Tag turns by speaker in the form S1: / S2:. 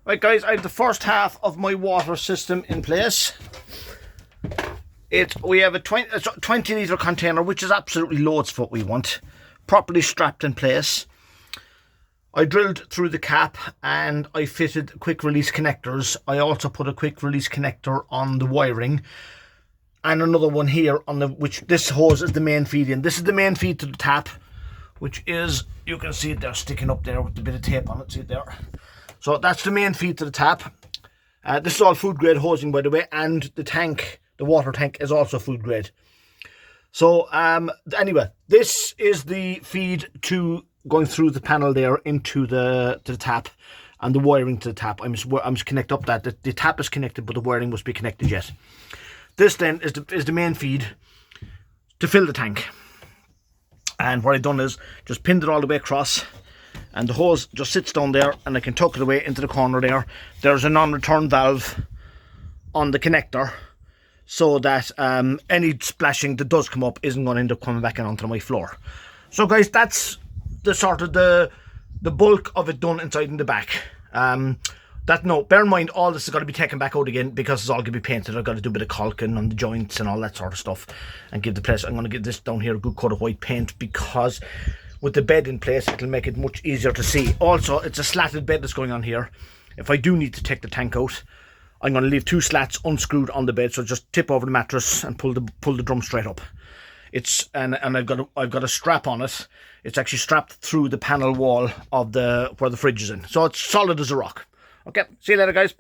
S1: Right guys, I have the first half of my water system in place. We have a 20 litre container, which is absolutely loads for what we want. Properly strapped in place. I drilled through the cap and I fitted quick release connectors. I also put a quick release connector on the wiring and another one here on which this hose is the main feed in. This is the main feed to the tap, which is, you can see it there sticking up there with a bit of tape on it, see it there. So that's the main feed to the tap. This is all food grade hosing, by the way, and the tank, the water tank, is also food grade. So anyway, this is the feed to going through the panel there into the tap, and the wiring to the tap. I must connect up that the tap is connected, but the wiring must be connected yet. This then is the main feed to fill the tank. And what I've done is just pinned it all the way across, and the hose just sits down there, and I can tuck it away into the corner there. There's a non-return valve on the connector, so that any splashing that does come up isn't going to end up coming back in onto my floor. So guys, that's the sort of the bulk of it done inside and the back. Bear in mind, all this is going to be taken back out again because it's all going to be painted. I've got to do a bit of caulking on the joints and all that sort of stuff, and give the place. I'm going to give this down here a good coat of white paint, because with the bed in place, it'll make it much easier to see. Also, it's a slatted bed that's going on here. If I do need to take the tank out, I'm going to leave two slats unscrewed on the bed, so just tip over the mattress and pull the drum straight up. And I've got a strap on it. It's actually strapped through the panel wall of where the fridge is in, so it's solid as a rock. Okay, see you later, guys.